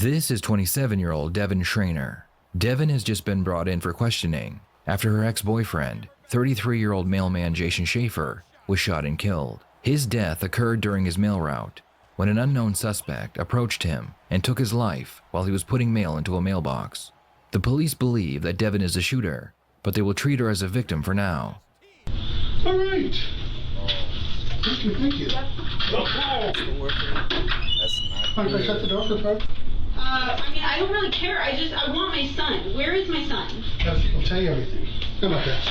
This is 27-year-old Devin Schrainer. Devin has just been brought in for questioning after her ex-boyfriend, 33-year-old mailman Jason Schaefer, was shot and killed. His death occurred during his mail route when an unknown suspect approached him and took his life while he was putting mail into a mailbox. The police believe that Devin is the shooter, but they will treat her as a victim for now. All right. Thank you. Still working. That's not Can I shut the door for the park? I don't really care. I want my son. Where is my son? I'll tell you everything. How about that?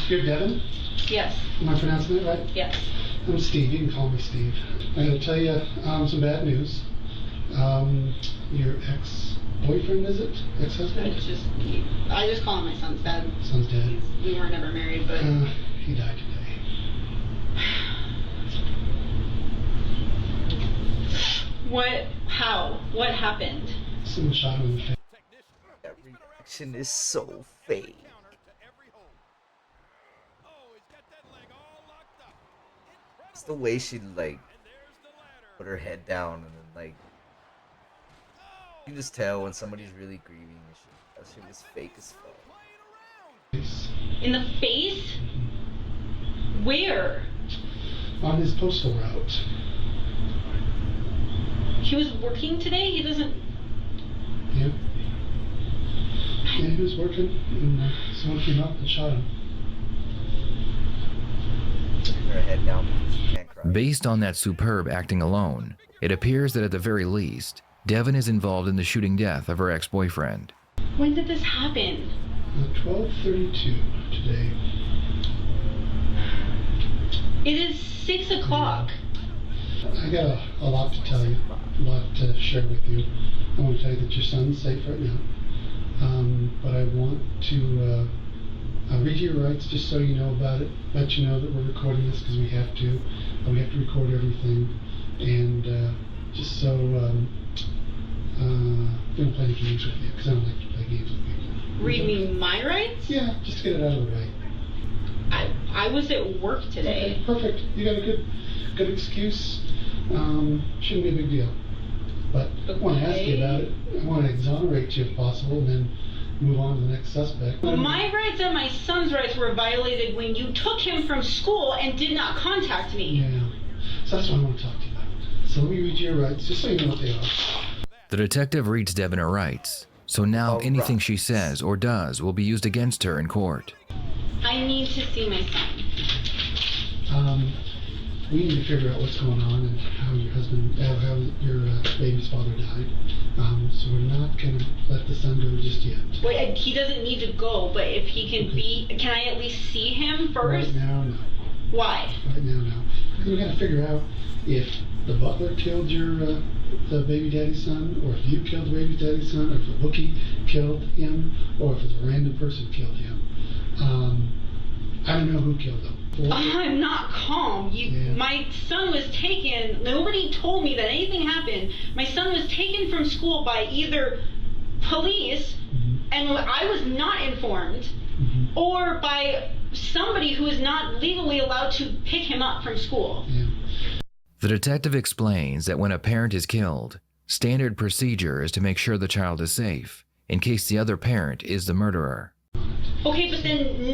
You're Devin? Yes. Am I pronouncing it right? Yes. I'm Steve. You can call me Steve. I'm going to tell you some bad news. Your ex-boyfriend, is it? Ex-husband? I just call him my son's dad. Son's dead. We were never married, but... He died today. What? How? What happened? Someone shot him in the face. That reaction is so fake. It's the way she like put her head down and then like you can just tell when somebody's really grieving and shit. That shit was fake as fuck. In the face? Where? On his postal route. He was working today? He doesn't... Yeah. Yeah, he was working and someone came up and shot him. Her head down because she can't cry. Based on that superb acting alone, it appears that at the very least, Devin is involved in the shooting death of her ex-boyfriend. When did this happen? 12:32 today. It is 6 o'clock. I got a lot to tell you, a lot to share with you. I want to tell you that your son's safe right now. But I want to read you your rights just so you know about it. Let you know that we're recording this because we have to. We have to record everything. And just so don't play any games with you because I don't like to play games with people. Read me my rights? Yeah, just to get it out of the way. I was at work today. Okay, perfect. You got a good excuse. Shouldn't be a big deal. But I want to ask you about it. I want to exonerate you if possible, and then move on to the next suspect. My rights and my son's rights were violated when you took him from school and did not contact me. Yeah. So that's what I want to talk to you about. So let me read you your rights, just so you know what they are. The detective reads Devin her rights, so now anything she says or does will be used against her in court. I need to see my son. We need to figure out what's going on and how your husband, how your baby's father died. So we're not going to let the son go just yet. Wait, he doesn't need to go, but if he can can I at least see him first? Right now, no. Why? Right now, no. Because we got to figure out if the butler killed your the baby daddy's son, or if you killed the baby daddy's son, or if the bookie killed him, or if it's a random person killed him. I don't know who killed him. I'm not calm. My son was taken. Nobody told me that anything happened. My son was taken from school by either police, and I was not informed, or by somebody who is not legally allowed to pick him up from school. Yeah. The detective explains that when a parent is killed, standard procedure is to make sure the child is safe, in case the other parent is the murderer. Okay, but then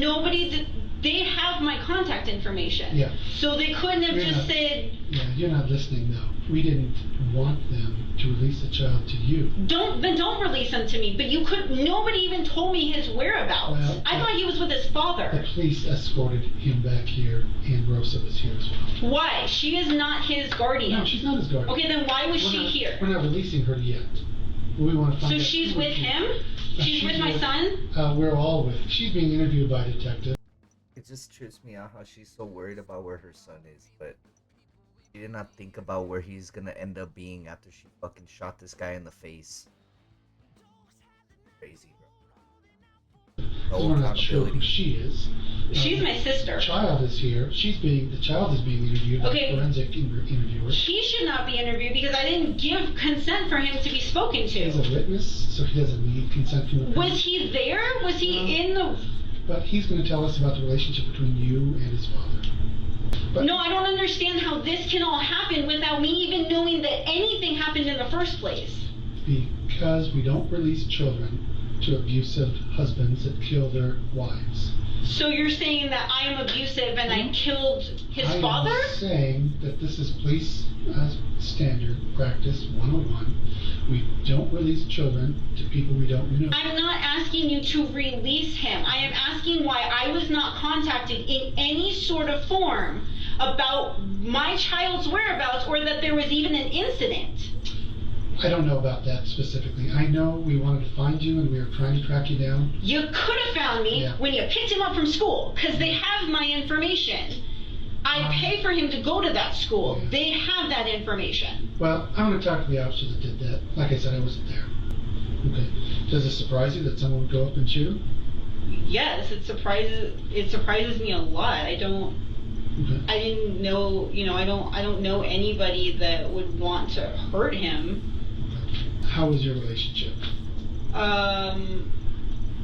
they have my contact information. Yeah. So they couldn't have said... Yeah, you're not listening though. We didn't want them to release the child to you. Don't release him to me, but nobody even told me his whereabouts. Well, I thought he was with his father. The police escorted him back here, and Rosa was here as well. Why? She is not his guardian. No, she's not his guardian. Okay, then why was she here? We're not releasing her yet. We want to find out. So she's with him? She's with my son? We're all with. She's being interviewed by a detective. It just trips me out how she's so worried about where her son is, but she did not think about where he's gonna end up being after she fucking shot this guy in the face. Crazy, bro. No We're not sure accountability. who she is. She's my sister. The child is here. The child is being interviewed by a forensic interviewer. He should not be interviewed because I didn't give consent for him to be spoken to. He's a witness, so he doesn't need consent from the parent. Was he there? Was he in the... But he's going to tell us about the relationship between you and his father. But No, I don't understand how this can all happen without me even knowing that anything happened in the first place. because we don't release children to abusive husbands that kill their wives. So you're saying that I am abusive and I killed his father? I'm saying that this is police standard practice 101. We don't release children to people we don't know. I'm not asking you to release him. I am asking why I was not contacted in any sort of form about my child's whereabouts or that there was even an incident. I don't know about that specifically. I know we wanted to find you and we were trying to track you down. You could have found me when you picked him up from school because they have my information. I pay for him to go to that school. Yeah. They have that information. Well, I want to talk to the officer that did that. Like I said, I wasn't there. Okay. Does it surprise you that someone would go up and shoot him? Yes, it surprises me a lot. I don't. Okay. I didn't know. I don't know anybody that would want to hurt him. How was your relationship?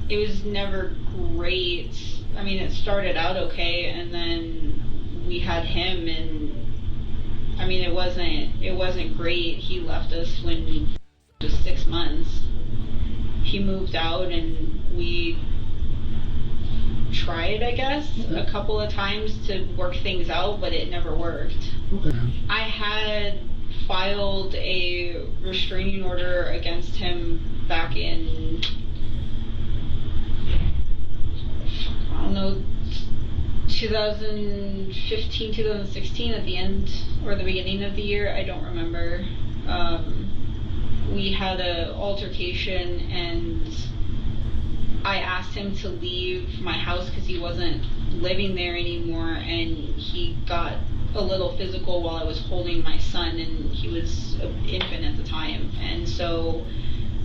It was never great. I mean, it started out okay, and then we had him, and I mean, it wasn't great. He left us when he was 6 months. He moved out, and we tried, I guess, a couple of times to work things out, but it never worked. Okay. I had filed a restraining order against him back in, I don't know, 2015, 2016 at the end or the beginning of the year. I don't remember. We had an altercation and I asked him to leave my house because he wasn't living there anymore, and he got a little physical while I was holding my son, and he was an infant at the time, and so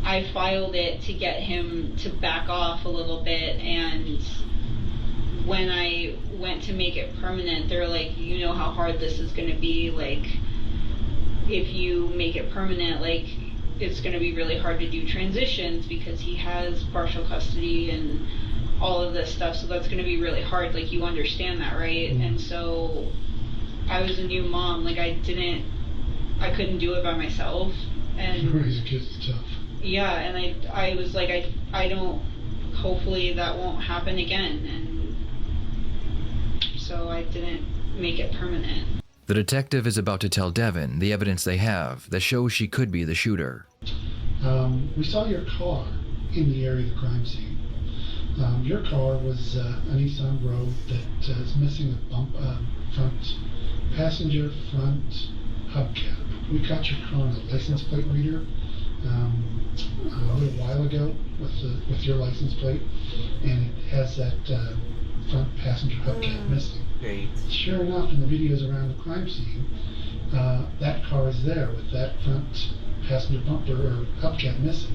I filed it to get him to back off a little bit. And when I went to make it permanent, they're like, you know how hard this is going to be, like if you make it permanent, like it's going to be really hard to do transitions because he has partial custody and all of this stuff, so that's going to be really hard, like you understand that, right? Mm-hmm. And so I was a new mom, like I couldn't do it by myself, and Raising kids is tough. yeah, and I was like, I don't, hopefully that won't happen again, and so I didn't make it permanent. The detective is about to tell Devin the evidence they have that shows she could be the shooter. We saw your car in the area of the crime scene. Your car was a Nissan Rogue that is missing a front passenger front hubcap. We caught your car on a license plate reader a little while ago with your license plate, and it has that front passenger hubcap missing. Great. Sure enough, in the videos around the crime scene, that car is there with that front passenger bumper or hubcap missing.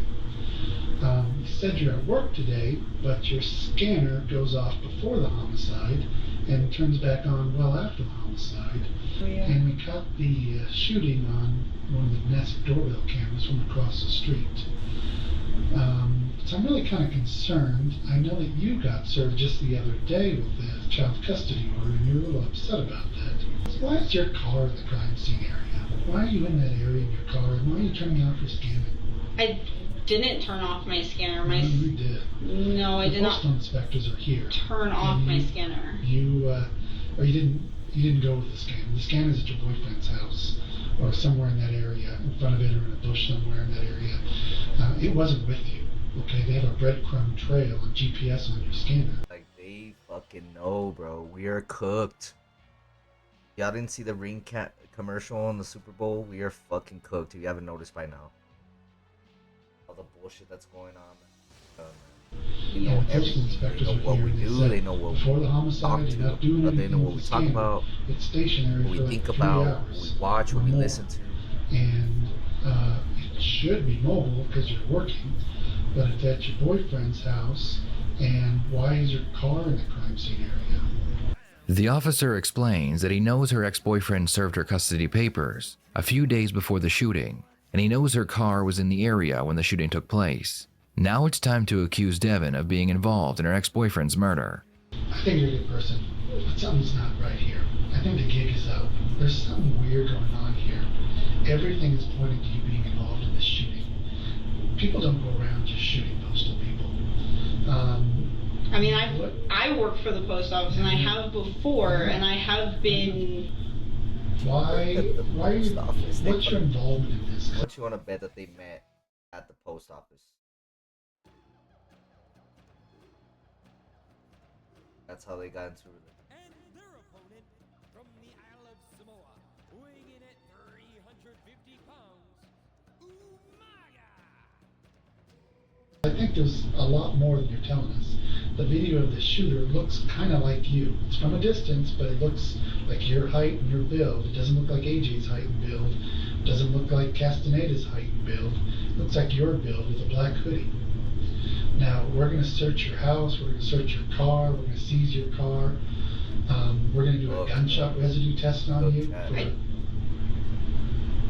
You said you're at work today, but your scanner goes off before the homicide and turns back on well after the homicide. Oh, yeah. And we caught the shooting on one of the Nest doorbell cameras from across the street. So I'm really kind of concerned. I know that you got served just the other day with the child custody order, and you're a little upset about that. So why is your car in the crime scene area? Why are you in that area in your car, and why are you turning off your scanning? I didn't turn off my scanner. No, you did. No, I did not Postal inspectors are here. turn off my scanner. You didn't go with the scanner. The scanner is at your boyfriend's house, or somewhere in that area, in front of it, or in a bush somewhere in that area. It wasn't with you. Okay, they have a breadcrumb trail on GPS on your scanner. Like, they fucking know, bro. We are cooked. Y'all didn't see the ring cat commercial on the Super Bowl? We are fucking cooked, if you haven't noticed by now. All the bullshit that's going on. They know Postal everything. They inspectors know are what here, we and do. said They know what we before the homicide, talk you're to. not doing They anything know what with we the talk scanner. about. It's stationary What we for like think 3 about. What hours we watch. What we or listen more. to. And it should be mobile because you're working, but it's at your boyfriend's house. And why is your car in the crime scene area? The officer explains that he knows her ex-boyfriend served her custody papers a few days before the shooting, and he knows her car was in the area when the shooting took place. Now it's time to accuse Devin of being involved in her ex-boyfriend's murder. I think you're a good person, but something's not right here. I think the gig is up. There's something weird going on here. Everything is pointing to you being involved in this shooting. People don't go around just shooting postal people. I mean, I work for the post office, and I have before, and I have been. Why are you? What's your involvement in this? What you want to bet that they met at the post office? That's how they got into it. And their opponent from the Isle of Samoa, weighing in at 350 pounds, Umaga! I think there's a lot more than you're telling us. The video of the shooter looks kind of like you. It's from a distance, but it looks like your height and your build. It doesn't look like AJ's height and build. It doesn't look like Castaneda's height and build. It looks like your build with a black hoodie. Now, we're going to search your house. We're going to search your car. We're going to seize your car. We're going to do a gunshot residue test on you.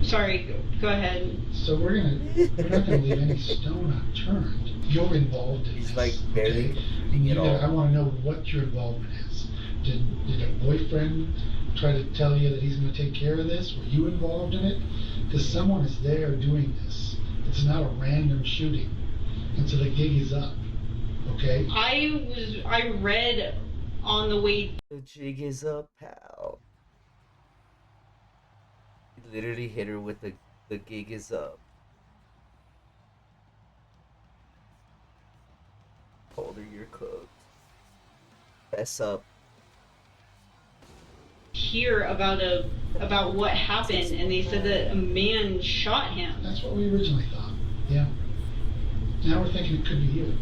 Sorry, go ahead. So we're not going to leave any stone unturned. You're involved in He's this. like barely completing it all. I want to know what your involvement is. Did a boyfriend try to tell you that he's going to take care of this? Were you involved in it? Because someone is there doing this. It's not a random shooting. And so the gig is up. Okay? I read on the way. The jig is up, pal. He literally hit her with the gig is up. Told her you're cooked. Fess up. Hear about what happened, and they said that a man shot him. That's what we originally thought. Yeah. Now we're thinking it could be you.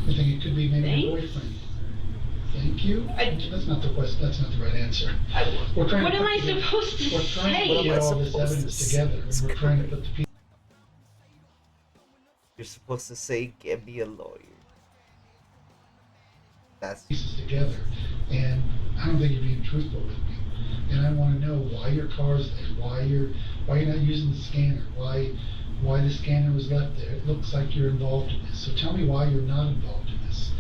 We're thinking it could be maybe your boyfriend. Thank you. That's not the question. That's not the right answer. What am I supposed to We're trying say? to get all this evidence together, and we're trying to put the pieces. You're supposed to say, get me a lawyer. That's Pieces together, and I don't think you're being truthful with me. And I want to know why your car's there, why you're not using the scanner, why the scanner was left there. It looks like you're involved in this. So tell me why you're not involved in this.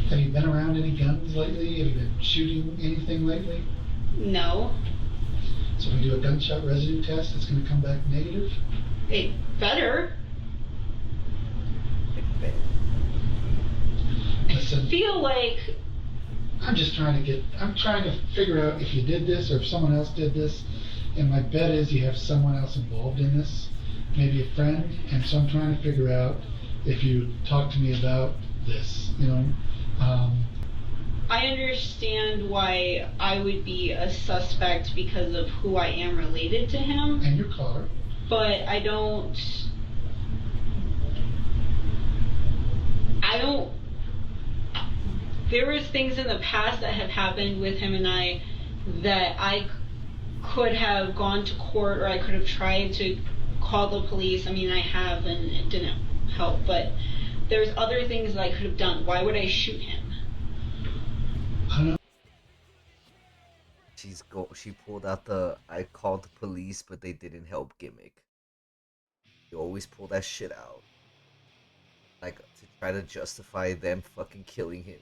Have you been around any guns lately? Have you been shooting anything lately? No. So we do a gunshot residue test. It's going to come back negative. It better. Listen, I feel like I'm trying to figure out if you did this or if someone else did this. And my bet is you have someone else involved in this, maybe a friend. And so I'm trying to figure out if you talk to me about this, you know. I understand why I would be a suspect because of who I am related to him, And your car. but I don't. There was things in the past that have happened with him and I that I could have gone to court, or I could have tried to call the police. I mean, I have, and it didn't help, but there's other things that I could have done. Why would I shoot him? I don't know. She pulled out the I called the police but they didn't help gimmick. You always pull that shit out. Like to try to justify them fucking killing him.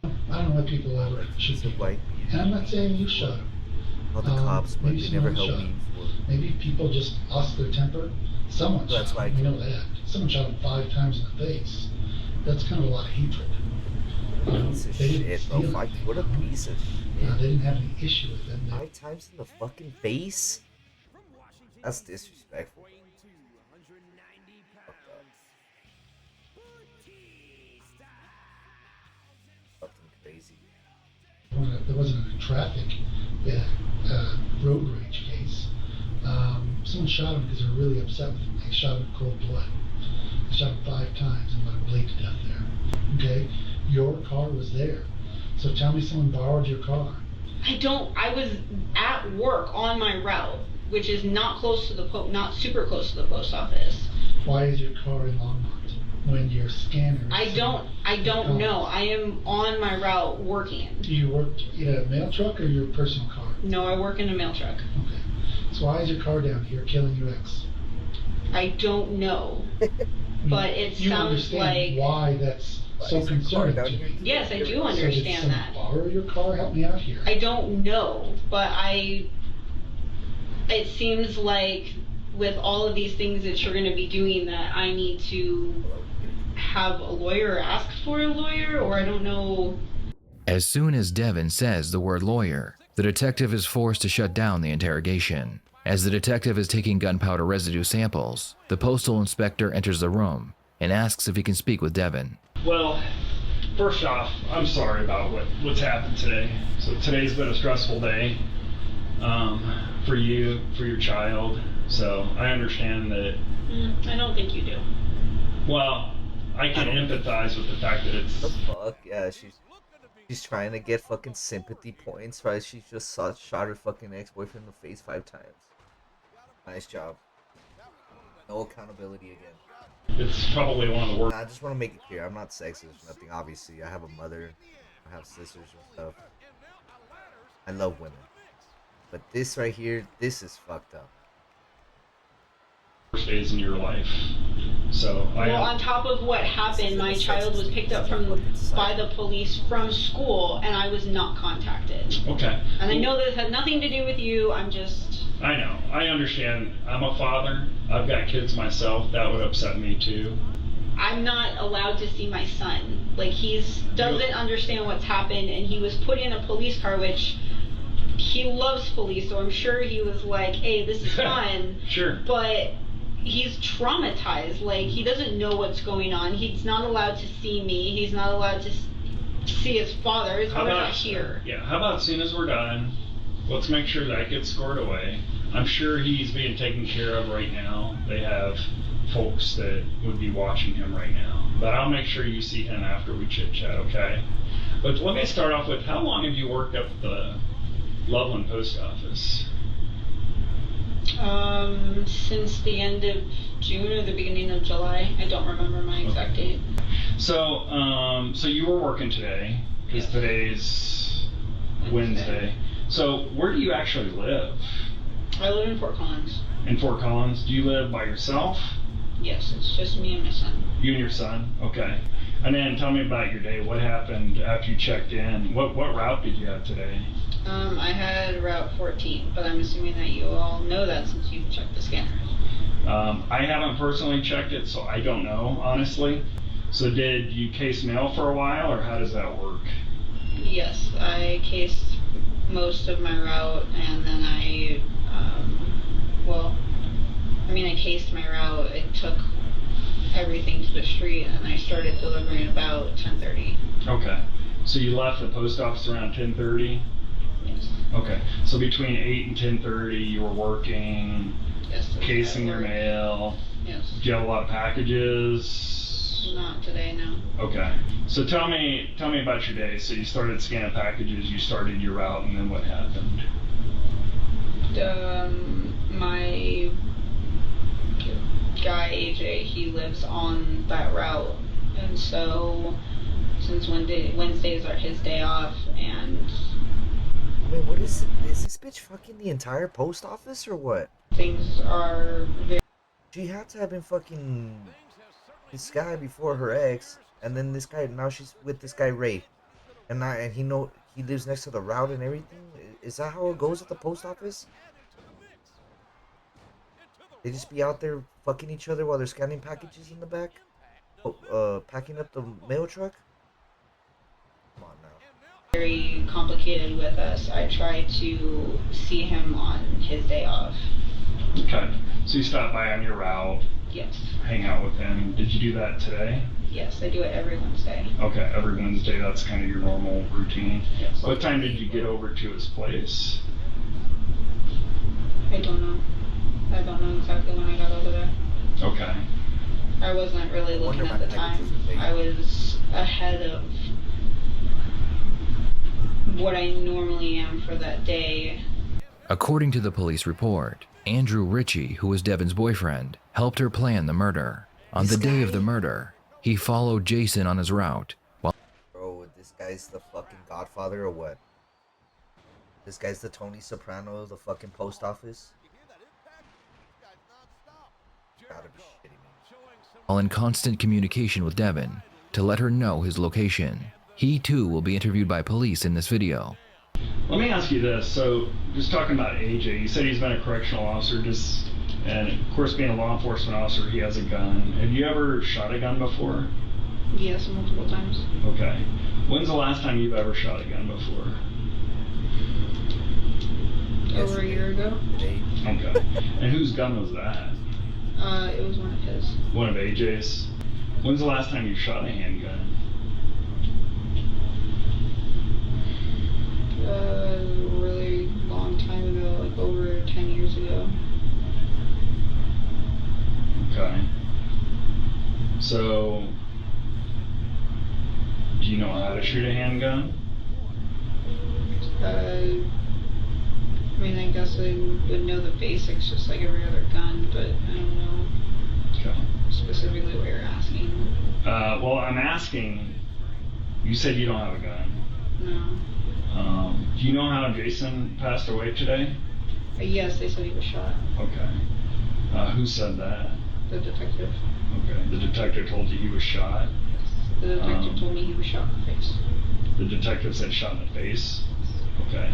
I don't know why people ever shoot It's a people. white And I'm not saying you shot him. All the cops, but maybe they never someone helped shot me him. before. Maybe people just lost their temper. Someone That's shot why him. We know that. Someone shot him 5 times in the face. That's kind of a lot of hatred. Piece of They didn't shit, bro. steal Fuck, anything. what a piece of They shit. didn't have any issue with them. 5 times in the fucking face? From Washington, That's disrespectful. weighing 290 pounds, Batista! Something crazy. There wasn't a traffic road rage case. Someone shot him because they were really upset with him. They shot him in cold blood. They shot him 5 times and let him bleed to death there. Okay? Your car was there. So tell me someone borrowed your car. I was at work on my route, which is not close to not super close to the post office. Why is your car in Longmont when your scanner is I don't know. I am on my route working. Do you work in a mail truck or your personal car? No, I work in a mail truck. Okay. So why is your car down here killing your ex? I don't know. But it You sounds understand like why that's so concerned. down here. Yes, I do So did understand someone that. borrow your car? Help me out here. I don't know, but it seems like with all of these things that you're going to be doing that I need to have a lawyer or ask for a lawyer, or I don't know. As soon as Devin says the word lawyer, the detective is forced to shut down the interrogation. As the detective is taking gunpowder residue samples, the postal inspector enters the room and asks if he can speak with Devin. Well, first off, I'm sorry about what's happened today. So today's been a stressful day for you, for your child. So I understand that. I don't think you do. Well, I can empathize with the fact that it's. The fuck? Yeah, she's trying to get fucking sympathy points, right? She just shot her fucking ex-boyfriend in the face 5 times. Nice job. No accountability again. It's probably one of the worst. I just want to make it clear, I'm not sexist or nothing, obviously. I have a mother, I have sisters and stuff. I love women. But this right here, this is fucked up. Days in your life. So Well, on top of what happened, my child was picked up by the police from school, and I was not contacted. Okay. And I know this had nothing to do with you. I'm just. I know. I understand. I'm a father. I've got kids myself. That would upset me too. I'm not allowed to see my son. Like, doesn't understand what's happened, and he was put in a police car, which he loves police, so I'm sure he was like, hey, this is fun. Sure. But he's traumatized. Like, he doesn't know what's going on. He's not allowed to see me. He's not allowed to see his father. His father's not here. Yeah, how about as soon as we're done, let's make sure that gets scored away. I'm sure he's being taken care of right now. They have folks that would be watching him right now. But I'll make sure you see him after we chit chat, okay? But let me start off with, how long have you worked up at the Loveland Post Office? Since the end of June or the beginning of July. I don't remember my exact date. So, so you were working today, because today's Wednesday. So, where do you actually live? I live in Fort Collins. In Fort Collins? Do you live by yourself? Yes, it's just me and my son. You and your son? Okay. And then tell me about your day. What happened after you checked in? What route did you have today? I had Route 14, but I'm assuming that you all know that since you've checked the scanner. I haven't personally checked it, so I don't know, honestly. So did you case mail for a while, or how does that work? Yes, I cased most of my route, and then I cased my route. It took everything to the street, and I started delivering about 10:30. Okay. So you left the post office around 10:30? Yes. Okay. So between 8 and 10:30, you were working, Yes. casing your mail. Yes. Did you have a lot of packages? Not today, no. Okay. So tell me about your day. So you started scanning packages, you started your route, and then what happened? My guy AJ, he lives on that route, and so since Wednesdays are his day off, and I mean, what is this bitch fucking the entire post office or what? things are very. She had to have been fucking this guy before her ex, and then this guy, now she's with this guy Ray, and he lives next to the route and everything. Is that how it goes at the post office? They just be out there fucking each other while they're scanning packages in the back, packing up the mail truck. Come on now. Very complicated with us. I try to see him on his day off. Okay. So you stopped by on your route, Yes. hang out with him. Did you do that today? Yes, I do it every Wednesday. Okay, every Wednesday, that's kind of your normal routine. Yes. What time did you get over to his place? I don't know. I don't know exactly when I got over there. Okay. I wasn't really looking at the time. I was ahead of what I normally am for that day. According to the police report, Andrew Ritchie, who was Devin's boyfriend, helped her plan the murder. On the day of the murder, he followed Jason on his route. Bro, this guy's the fucking godfather or what? This guy's the Tony Soprano of the fucking post office? Gotta be shitting me. While in constant communication with Devin, to let her know his location. He too will be interviewed by police in this video. Let me ask you this. So, just talking about AJ, you said he's been a correctional officer, and of course, being a law enforcement officer, he has a gun. Have you ever shot a gun before? Yes, multiple times. Okay. When's the last time you've ever shot a gun before? Over a year ago. Okay. And whose gun was that? It was one of his. One of AJ's? When's the last time you shot a handgun? A really long time ago, like over 10 years ago. Okay. So, do you know how to shoot a handgun? I mean, I guess I would know the basics just like every other gun, but I don't know Okay. specifically what you're asking. Well, I'm asking, you said you don't have a gun. No. Do you know how Jason passed away today? Yes, they said he was shot. Okay. Who said that? The detective. Okay. The detective told you he was shot? The detective told me he was shot in the face. The detective said shot in the face? Okay.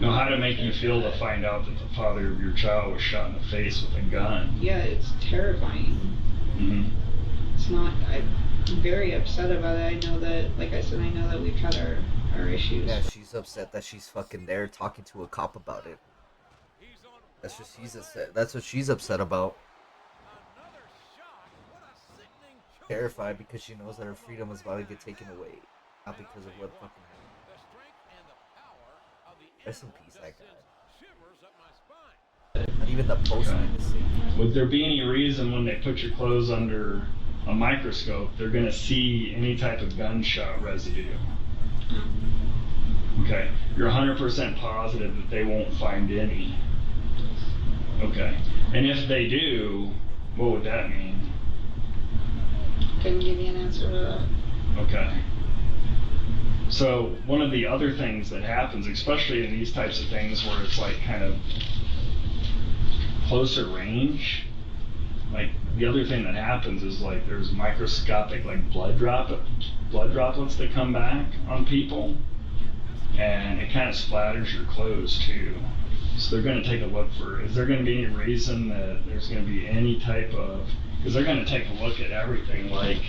Now, how did it make you feel to find out that the father of your child was shot in the face with a gun? Yeah, it's terrifying. Mm-hmm. It's not, I'm very upset about it. I know that, like I said, I know that we've had our issues. Yeah, she's upset that she's fucking there talking to a cop about it. That's what she's upset. That's what she's upset about. Terrified because she knows that her freedom is about to get taken away, not because of what fucking happened. Rest in peace, that guy. Not even the postman is safe. Would there be any reason when they put your clothes under a microscope, they're going to see any type of gunshot residue? Okay. You're 100% positive that they won't find any? Okay. And if they do, what would that mean? Couldn't give you an answer to that. Okay. So one of the other things that happens, especially in these types of things where it's like kind of closer range, like the other thing that happens is like there's microscopic like blood droplets that come back on people, and it kind of splatters your clothes too. So they're going to take a look for, is there going to be any reason that there's going to be any type of, because they're going to take a look at everything like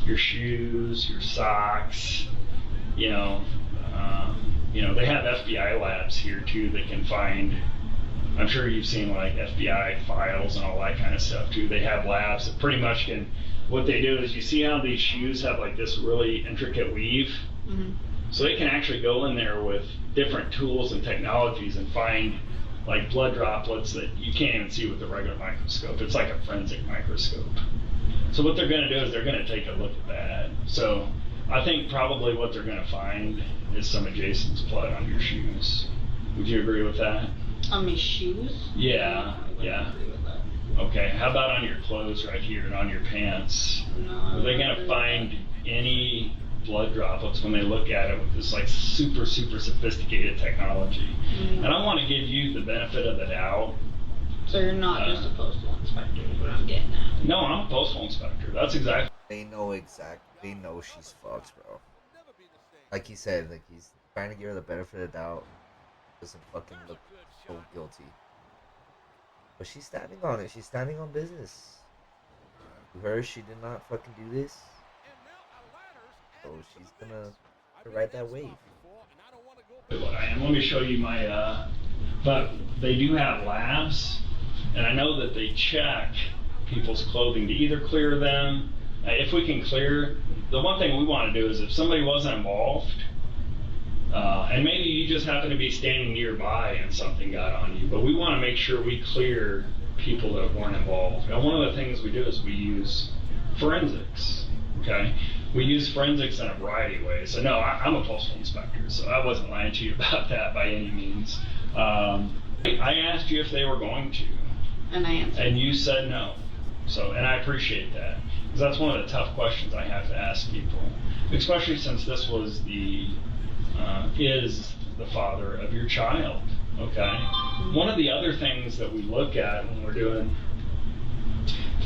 your shoes, your socks, you know, they have FBI labs here too that can find, I'm sure you've seen like FBI files and all that kind of stuff too. They have labs that pretty much can, what they do is you see how these shoes have like this really intricate weave? Mm-hmm. So they can actually go in there with different tools and technologies and find like blood droplets that you can't even see with the regular microscope. It's like a forensic microscope. So what they're going to do is they're going to take a look at that. So I think probably what they're going to find is some of Jason's blood on your shoes. Would you agree with that? On my shoes? Yeah, No, I wouldn't yeah. agree with that. Okay, how about on your clothes right here and on your pants? No, I Are they wouldn't going agree to with find that. any blood droplets when they look at it with this like super sophisticated technology? Mm. And I want to give you the benefit of the doubt. So you're not just a postal inspector, is what I'm getting at. No, I'm a postal inspector. That's exactly. They know she's fucked, bro. Like he said, like he's trying to give her the benefit of the doubt. Doesn't fucking look so guilty. But she's standing on it. She's standing on business. To her, she did not fucking do this. So she's gonna ride that wave. What I am. Let me show you my. But they do have labs, and I know that they check people's clothing to either clear them. If we can clear, the one thing we want to do is if somebody wasn't involved, and maybe you just happen to be standing nearby and something got on you, but we want to make sure we clear people that weren't involved. And one of the things we do is we use forensics. Okay, we use forensics in a variety of ways. So no, I'm a postal inspector, so I wasn't lying to you about that by any means. I asked you if they were going to, And I answered. and you said no. So, and I appreciate that, because that's one of the tough questions I have to ask people, especially since this was is the father of your child. Okay. One of the other things that we look at when we're doing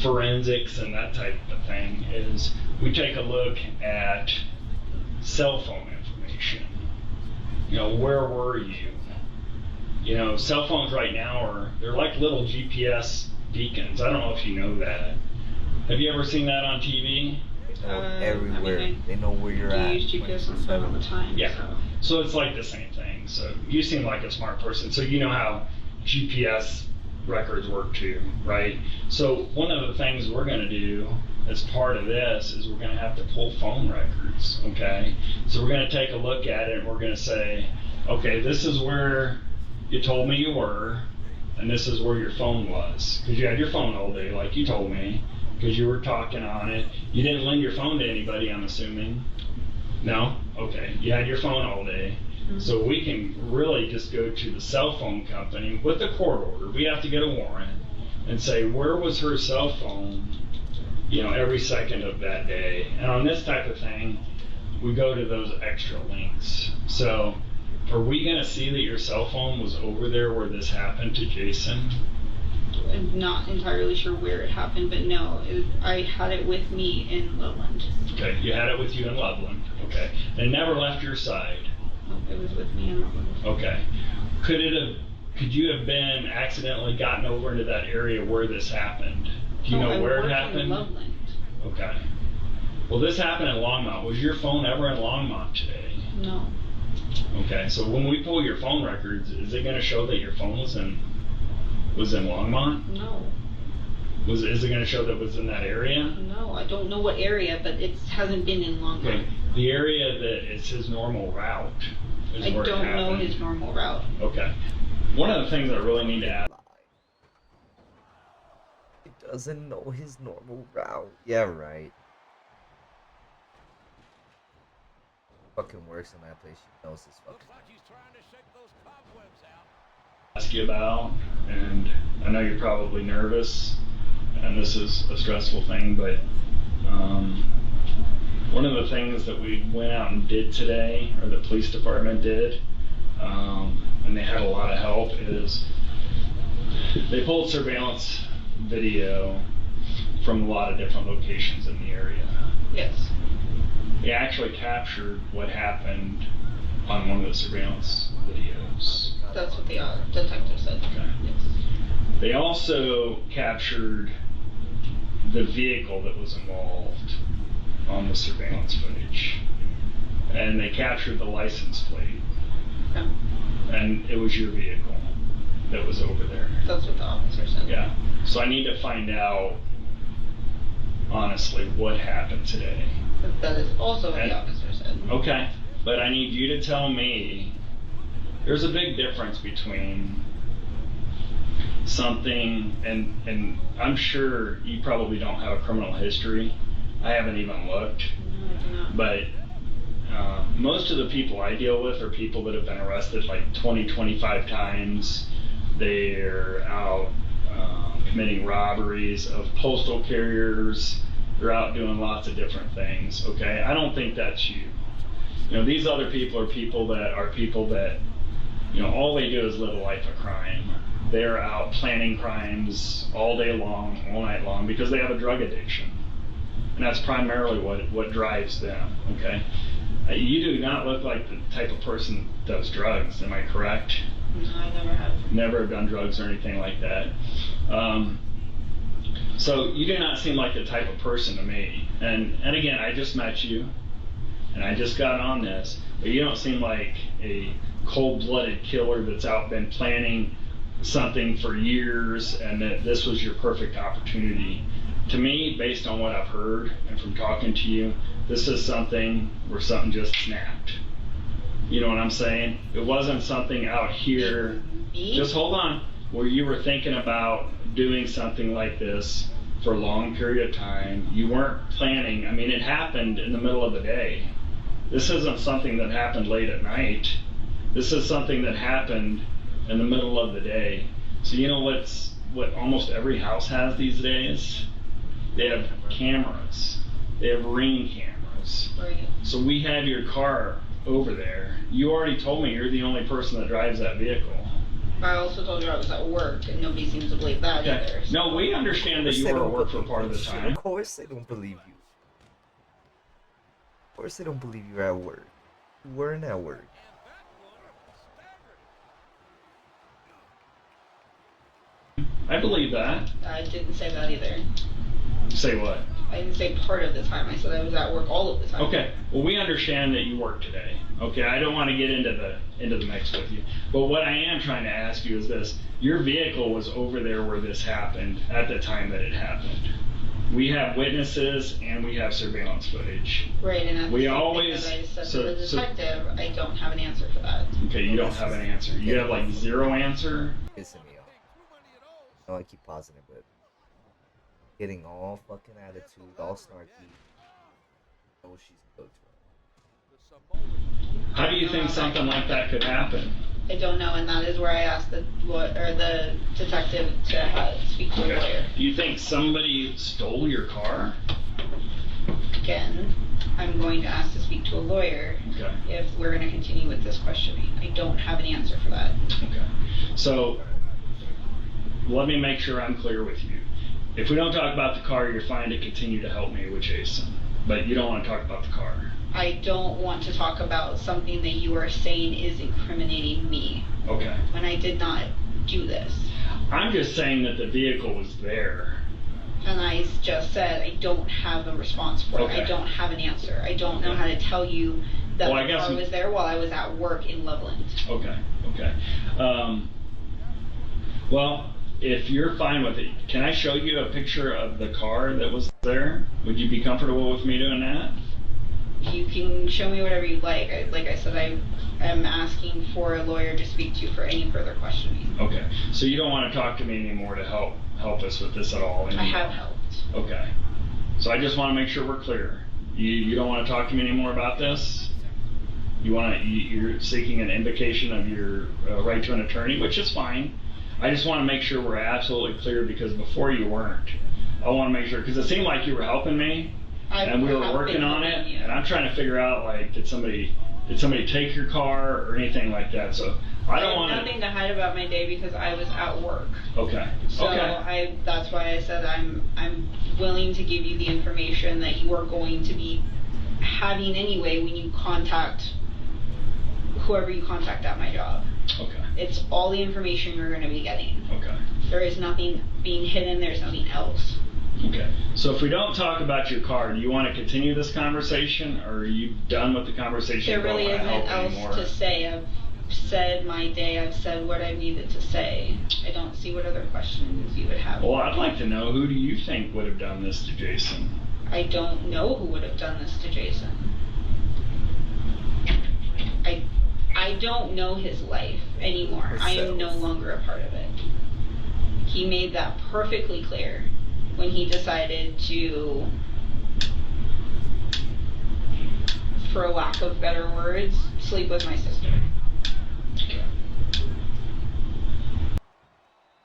forensics and that type of thing is we take a look at cell phone information. You know, where were you? You know, cell phones right now they're like little GPS beacons. I don't know if you know that. Have you ever seen that on TV? Everywhere. I mean, they know where you're at. I use GPS on phone all the time. Yeah. So. So it's like the same thing. So you seem like a smart person. So you know how GPS records work too, right? So one of the things we're going to do as part of this is we're going to have to pull phone records, okay? So we're going to take a look at it and we're going to say, okay, this is where you told me you were, and this is where your phone was. Because you had your phone all day, like you told me, because you were talking on it. You didn't lend your phone to anybody, I'm assuming. No? Okay. You had your phone all day. Mm-hmm. So we can really just go to the cell phone company with a court order. We have to get a warrant and say, where was her cell phone, you know, every second of that day? And on this type of thing, we go to those extra links. So are we going to see that your cell phone was over there where this happened to Jason? I'm not entirely sure where it happened, but no, I had it with me in Loveland. Okay, you had it with you in Loveland. Okay. It never left your side. No, it was with me in Loveland. Okay. Could you have been accidentally gotten over into that area where this happened? Do you know where it happened? In Loveland. Okay. Well, this happened in Longmont. Was your phone ever in Longmont today? No. Okay. So when we pull your phone records, is it going to show that your phone was in Longmont? No. Is it going to show that it was in that area? No, I don't know what area, but it hasn't been in Longmont. Okay. The area that is his normal route is I where it don't happened. know his normal route. Okay. One of the things I really need to ask. He doesn't know his normal route. Yeah, right. Fucking works in that place. She knows his fucking. Looks like he's trying to shake those cobwebs out. Ask you about, and I know you're probably nervous, and this is a stressful thing, but one of the things that we went out and did today, or the police department did, and they had a lot of help, is they pulled surveillance video from a lot of different locations in the area. Yes. They actually captured what happened on one of the surveillance videos. That's what the detective said. Okay. Yes. They also captured the vehicle that was involved on the surveillance footage. And they captured the license plate. Okay. And it was your vehicle that was over there. That's what the officer said. Yeah. So I need to find out, honestly, what happened today. But that is also what the officer said. Okay. But I need you to tell me, there's a big difference between something, and I'm sure you probably don't have a criminal history. I haven't even looked. No, I do not. But most of the people I deal with are people that have been arrested like 20, 25 times. They're out committing robberies of postal carriers. They're out doing lots of different things, okay? I don't think that's you. You know, these other people are people that, you know, all they do is live a life of crime. They're out planning crimes all day long, all night long, because they have a drug addiction. And that's primarily what drives them, okay? You do not look like the type of person that does drugs, am I correct? No, I never have. Never done drugs or anything like that. So you do not seem like the type of person to me. And again, I just met you, and I just got on this, but you don't seem like a cold-blooded killer that's out been planning something for years, and that this was your perfect opportunity. To me, based on what I've heard and from talking to you, this is something where something just snapped. You know what I'm saying? It wasn't something out here. Just hold on. Where you were thinking about doing something like this for a long period of time. You weren't planning. I mean, it happened in the middle of the day. This isn't something that happened late at night. This is something that happened in the middle of the day. So you know what almost every house has these days? They have cameras. They have Ring cameras. Right. So we had your car over there. You already told me you're the only person that drives that vehicle. I also told you I was at work, and nobody seems to believe that Okay. either. So. No, we understand that you were at work for part of the Shit, time. Of course they don't believe you. Of course they don't believe you were at work. You weren't at work. I believe that. I didn't say that either. Say what? I didn't say part of the time. I said I was at work all of the time. Okay. Well, we understand that you work today. Okay. I don't want to get into the mix with you. But what I am trying to ask you is this: your vehicle was over there where this happened at the time that it happened. We have witnesses and we have surveillance footage. Right, and that's We the same always- thing that I said so- to the so- detective. I don't have an answer for that. Okay, you don't have an answer. You have like zero answer. Pissing me off. I know I keep pausing it, but getting all fucking attitude, all snarky. I know she's cooked. How do you think something like that could happen? I don't know, and that is where I asked the detective to speak to a lawyer. Do you think somebody stole your car? Again, I'm going to ask to speak to a lawyer Okay. if we're going to continue with this questioning. I don't have an answer for that. Okay. So let me make sure I'm clear with you. If we don't talk about the car, you're fine to continue to help me with Jason. But you don't want to talk about the car. I don't want to talk about something that you are saying is incriminating me Okay. when I did not do this. I'm just saying that the vehicle was there. And I just said I don't have a response for it. Okay. I don't have an answer. I don't know how to tell you that Well, I the guess car was there while I was at work in Loveland. Okay. Okay. Well, if you're fine with it, can I show you a picture of the car that was there? Would you be comfortable with me doing that? You can show me whatever you'd like. Like I said, I am asking for a lawyer to speak to for any further questioning. Okay. So you don't want to talk to me anymore to help us with this at all? I have helped. Okay. So I just want to make sure we're clear. You don't want to talk to me anymore about this? You're seeking an invocation of your right to an attorney, which is fine. I just want to make sure we're absolutely clear because before you weren't. I want to make sure because it seemed like you were helping me. And we were working on it, and I'm trying to figure out like did somebody take your car or anything like that. So I don't want I have nothing to hide about my day because I was at work. Okay. So Okay. that's why I said I'm willing to give you the information that you are going to be having anyway when you contact whoever you contact at my job. Okay. It's all the information you're going to be getting. Okay. There is nothing being hidden. There's nothing else. Okay. So if we don't talk about your car, do you want to continue this conversation, or are you done with the conversation? There really Don't isn't wanna help else anymore? to say. I've said my day. I've said what I needed to say. I don't see what other questions you would have. Well, I'd like to know who do you think would have done this to Jason? I don't know who would have done this to Jason. I don't know his life anymore. I am no longer a part of it. He made that perfectly clear when he decided to, for lack of better words, sleep with my sister.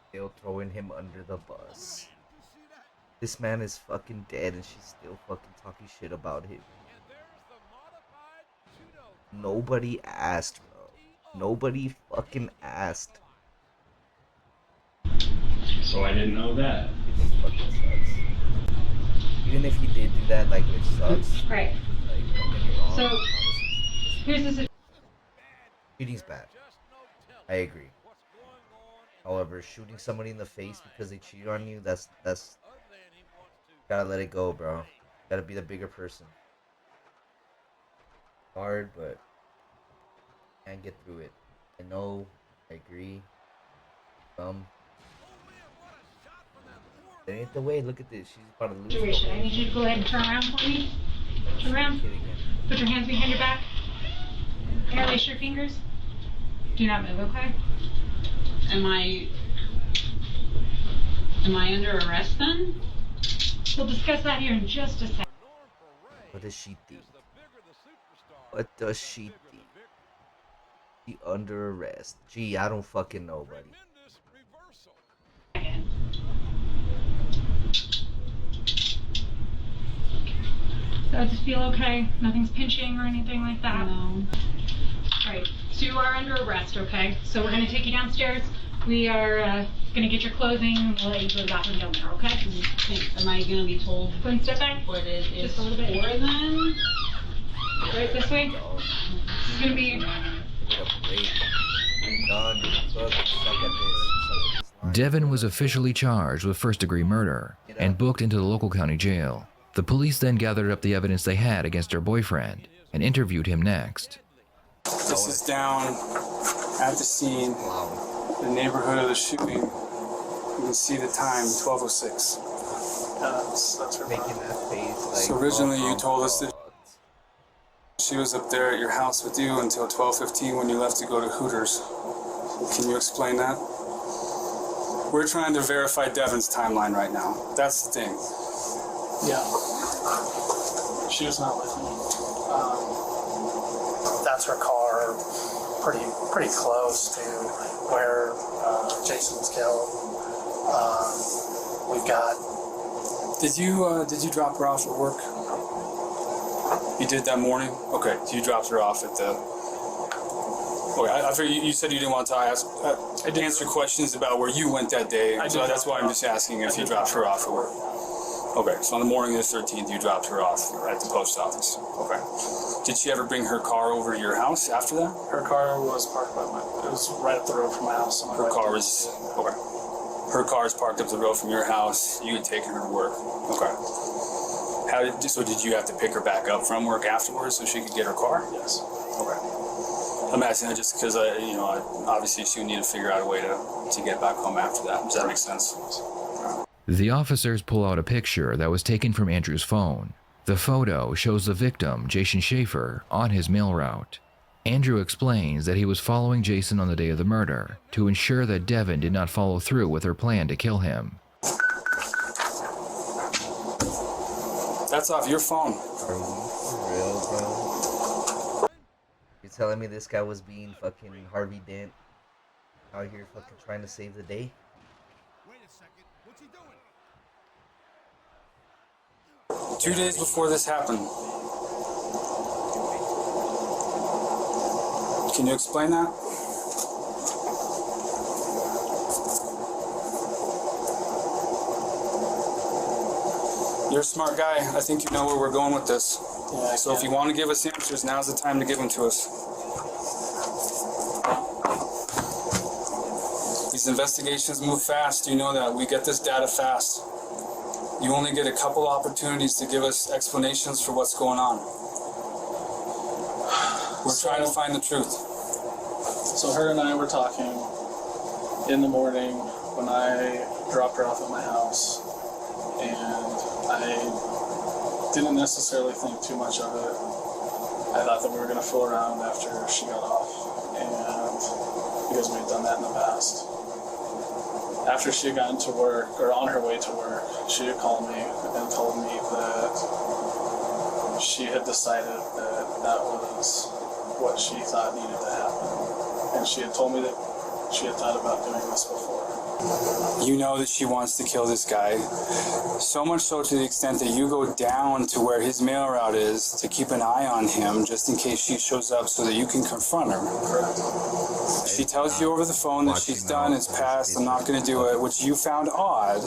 Still throwing him under the bus. This man is fucking dead and she's still fucking talking shit about him. Nobody asked, bro. Nobody fucking asked. So I didn't know that. It fucking sucks. Even if he did do that, like, it sucks. Right. Like, don't get me wrong. So, honestly, here's the cheating's bad. I agree. However, shooting somebody in the face because they cheated on you, that's gotta let it go, bro. Gotta be the bigger person. Hard, but can't get through it. I know, I agree. That ain't the way. Look at this. She's about to lose. Situation. I need you to go ahead and turn around for me. Turn around. Put your hands behind your back. Interlace your fingers. Do not move, okay? Am I under arrest then? We'll discuss that here in just a second. What does she think? What does she think? She under arrest. Gee, I don't fucking know, buddy. Does it feel okay? Nothing's pinching or anything like that? No. Right. So you are under arrest, okay? So we're going to take you downstairs. We are gonna get your clothing and we'll let you go to the bathroom down there, okay? Am I gonna be told Go and step back. what it is Just a little bit. for then? Right this way. This is gonna be. Give it a break. You're done. You're cooked. Suck at this. Line. Devin was officially charged with first-degree murder and booked into the local county jail. The police then gathered up the evidence they had against her boyfriend and interviewed him next. This is down at the scene, Wow. the neighborhood of the shooting. You can see the time, 12:06. That's her Making that face like. So originally you told us that she was up there at your house with you until 12:15 when you left to go to Hooters. Can you explain that? We're trying to verify Devin's timeline right now. That's the thing. Yeah. She was not with me. That's her car, pretty close to where Jason was killed. We've got. Did you drop her off at work? You did that morning? Okay, so you dropped her off at the... Okay, I figured you said you didn't want to answer questions about where you went that day, so that's why I'm just asking if you dropped her off at work. Okay, so on the morning of the 13th, you dropped her off at the post office. Okay. Did she ever bring her car over to your house after that? Her car was parked by it was right up the road from my house. Her car was... Okay. Her car is parked up the road from your house. You had taken her to work. Okay. So did you have to pick her back up from work afterwards so she could get her car? Yes. Okay. I'm asking that just because obviously she would need to figure out a way to get back home after that. Does that make sense? The officers pull out a picture that was taken from Andrew's phone. The photo shows the victim, Jason Schaefer, on his mail route. Andrew explains that he was following Jason on the day of the murder to ensure that Devin did not follow through with her plan to kill him. That's off your phone. Are we for real, bro? You're telling me this guy was being fucking Harvey Dent out here fucking trying to save the day? Wait a second. What's he doing? 2 days before this happened. Can you explain that? You're a smart guy. I think you know where we're going with this. Yeah, So if you want to give us answers, now's the time to give them to us. These investigations move fast. You know that. We get this data fast. You only get a couple opportunities to give us explanations for what's going on. We're trying to find the truth. So her and I were talking in the morning when I dropped her off at my house, and I didn't necessarily think too much of it. I thought that we were going to fool around after she got off, and because we had done that in the past. After she had gotten to work, or on her way to work, she had called me and told me that she had decided that that was what she thought needed to happen. And she had told me that she had thought about doing this before. You know that she wants to kill this guy. So much so to the extent that you go down to where his mail route is to keep an eye on him just in case she shows up so that you can confront her. Correct. She tells you over the phone that she's done, it's past, I'm not going to do it, which you found odd,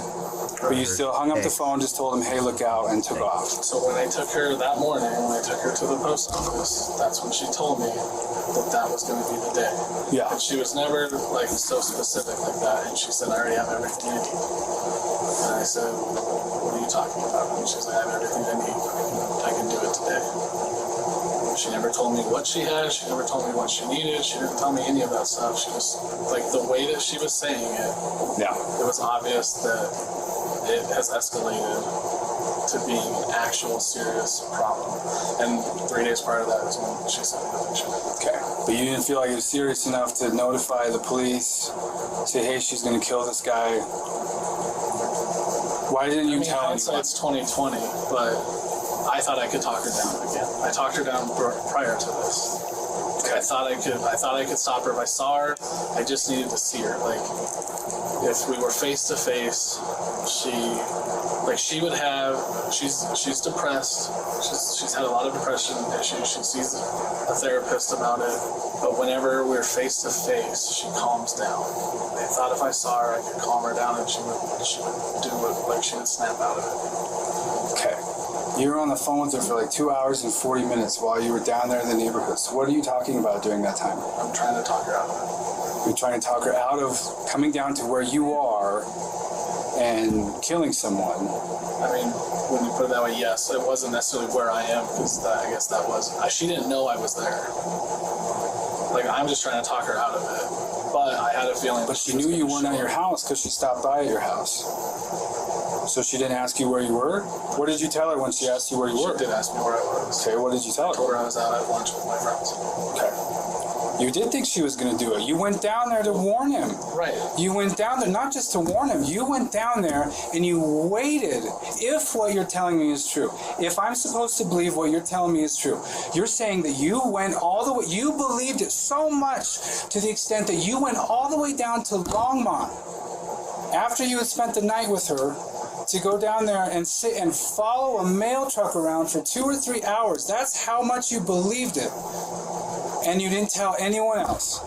but you still hung up the phone, just told him, hey, look out, and took off. So when I took her that morning, when I took her to the post office, that's when she told me that that was going to be the day. Yeah. And she was never like so specific like that. And she said, I already have everything I need. And I said, what are you talking about? And she's like, I have everything I need. I can do it today. She never told me what she had. She never told me what she needed. She didn't tell me any of that stuff. She just, like, the way that she was saying it, Yeah. it was obvious that it has escalated to being an actual serious problem. And 3 days prior to that is when she sent me the picture. Okay. But you didn't feel like it was serious enough to notify the police, say, hey, she's going to kill this guy. Why didn't you tell anyone? Hindsight's 2020, but I thought I could talk her down again. I talked her down prior to this. I thought I could stop her if I saw her. I just needed to see her. Like, if we were face to face, she would have, she's depressed. She's had a lot of depression issues. She sees a therapist about it. But whenever we're face to face, she calms down. They thought if I saw her, I could calm her down, and she would do it, like she would snap out of it. Okay. You were on the phone with her for like 2 hours and 40 minutes while you were down there in the neighborhood. So what are you talking about during that time? I'm trying to talk her out of it. You're trying to talk her out of coming down to where you are and killing someone. I mean, when you put it that way, yes. It wasn't necessarily where I am, because I guess that was... she didn't know I was there. Like, I'm just trying to talk her out of it. But I had a feeling... But she knew you weren't at your house because she stopped by at your house. So she didn't ask you where you were? What did you tell her when she asked you where you were? She did ask me where I was. Okay, what did you tell her? I told her I was out at lunch with my friends. Okay. You did think she was going to do it. You went down there to warn him. Right. You went down there not just to warn him. You went down there and you waited. If what you're telling me is true, if I'm supposed to believe what you're telling me is true, you're saying that you went all the way, you believed it so much to the extent that you went all the way down to Longmont after you had spent the night with her to go down there and sit and follow a mail truck around for 2 or 3 hours. That's how much you believed it. And you didn't tell anyone else.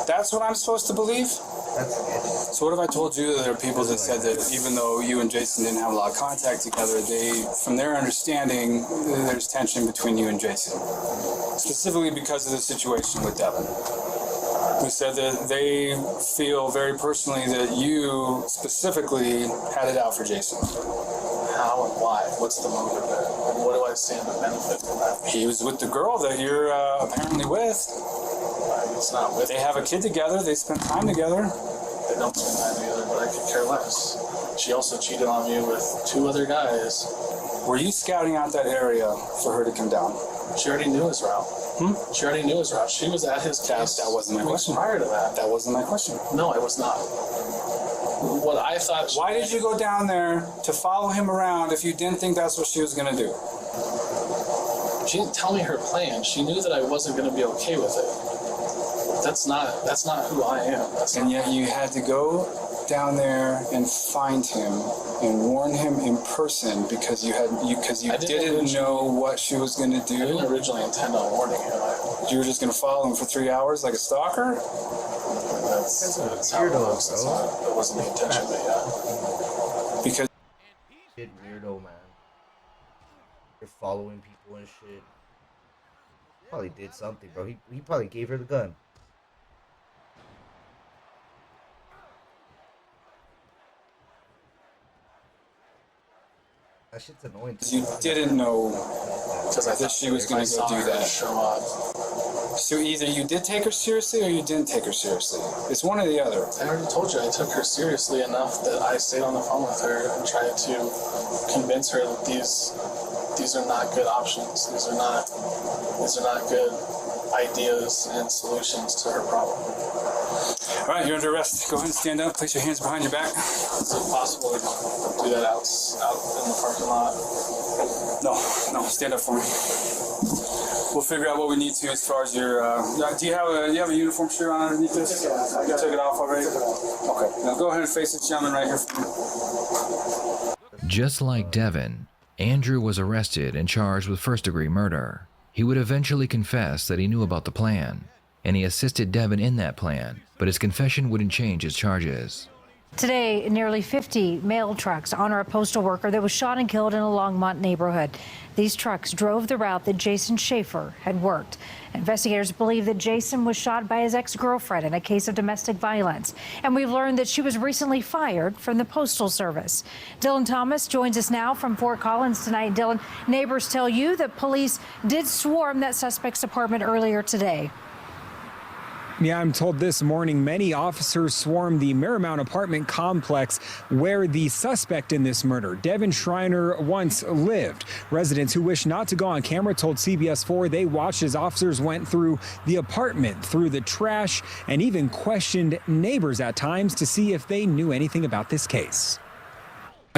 That's what I'm supposed to believe? So what if I told you that there are people that said that even though you and Jason didn't have a lot of contact together, from their understanding, there's tension between you and Jason. Specifically because of the situation with Devin. Who said that they feel very personally that you specifically had it out for Jason. How and why? What's the motive there? And what do I stand to benefit from that? He was with the girl that you're apparently with. It's not with. They have a kid together. They spend time together. They don't spend time together, but I could care less. She also cheated on me with 2 other guys. Were you scouting out that area for her to come down? She already knew his route. She already knew his route. She was at his case. That wasn't my question. Prior to that. That wasn't my question. No, I was not. What I thought... Why did you go down there to follow him around if you didn't think that's what she was going to do? She didn't tell me her plan. She knew that I wasn't going to be okay with it. That's not who I am. And yet you had to go down there and find him and warn him in person because you didn't know what she was going to do. I didn't originally intend on warning him. You were just going to follow him for 3 hours like a stalker? That's how it looks. That wasn't the intention, but yeah. Because Shit weirdo, man. You're following people and shit. Probably did something, bro. He probably gave her the gun. That shit's annoying. You didn't know that she was going to go do that. So either you did take her seriously or you didn't take her seriously. It's one or the other. I already told you I took her seriously enough that I stayed on the phone with her and tried to convince her that these are not good options. These are not good ideas and solutions to her problem. All right, you're under arrest. Go ahead and stand up. Place your hands behind your back. Is it possible to do that out in the parking lot? No, stand up for me. We'll figure out what we need to as far as your. Do you have a uniform shirt on underneath this? You took it off already. Okay. Now go ahead and face this gentleman right here. Just like Devin, Andrew was arrested and charged with first-degree murder. He would eventually confess that he knew about the plan, and he assisted Devin in that plan, but his confession wouldn't change his charges. Today, nearly 50 mail trucks honor a postal worker that was shot and killed in a Longmont neighborhood. These trucks drove the route that Jason Schaefer had worked. Investigators believe that Jason was shot by his ex-girlfriend in a case of domestic violence. And we've learned that she was recently fired from the Postal Service. Dylan Thomas joins us now from Fort Collins tonight. Dylan, neighbors tell you that police did swarm that suspect's apartment earlier today. Yeah, I'm told this morning many officers swarmed the Marymount apartment complex where the suspect in this murder, Devin Schreiner, once lived. Residents who wish not to go on camera told CBS 4 they watched as officers went through the apartment, through the trash, and even questioned neighbors at times to see if they knew anything about this case.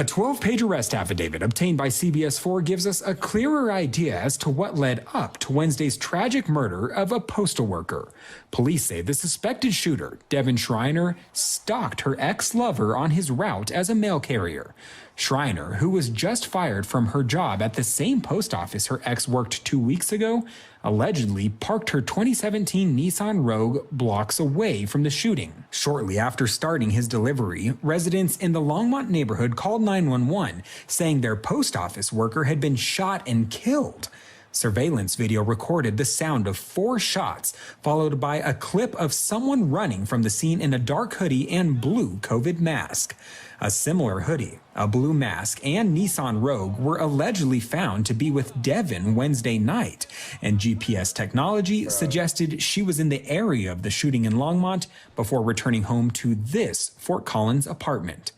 A 12-page arrest affidavit obtained by CBS 4 gives us a clearer idea as to what led up to Wednesday's tragic murder of a postal worker. Police say the suspected shooter, Devin Schreiner, stalked her ex-lover on his route as a mail carrier. Schreiner, who was just fired from her job at the same post office her ex worked 2 weeks ago, allegedly parked her 2017 Nissan Rogue blocks away from the shooting. Shortly after starting his delivery, residents in the Longmont neighborhood called 911, saying their post office worker had been shot and killed. Surveillance video recorded the sound of 4 shots, followed by a clip of someone running from the scene in a dark hoodie and blue COVID mask. A similar hoodie, a blue mask, and Nissan Rogue were allegedly found to be with Devin Wednesday night, and GPS technology suggested she was in the area of the shooting in Longmont before returning home to this Fort Collins apartment.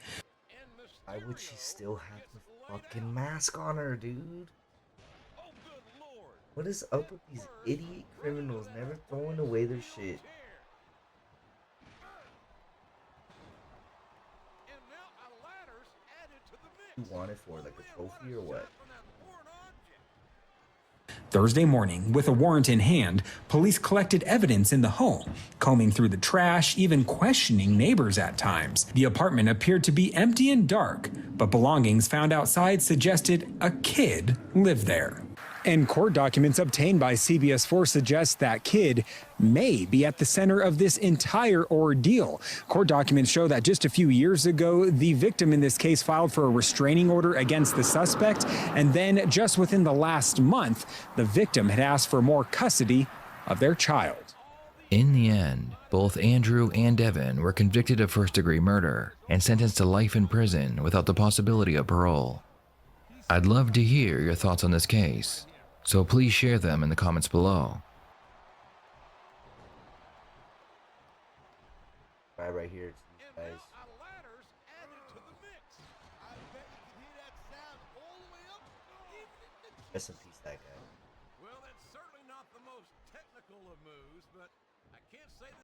Why would she still have the fucking mask on her, dude? What is up with these idiot criminals never throwing away their shit? You want it for like a trophy or what? Thursday morning, with a warrant in hand, police collected evidence in the home, combing through the trash, even questioning neighbors at times. The apartment appeared to be empty and dark, but belongings found outside suggested a kid lived there. And court documents obtained by CBS 4 suggest that kid may be at the center of this entire ordeal. Court documents show that just a few years ago, the victim in this case filed for a restraining order against the suspect, and then just within the last month, the victim had asked for more custody of their child. In the end, both Andrew and Devin were convicted of first-degree murder and sentenced to life in prison without the possibility of parole. I'd love to hear your thoughts on this case, so please share them in the comments below. Right here, it's these guys. Rest in peace, that guy. Well, that's certainly not the most technical of moves, but I can't say that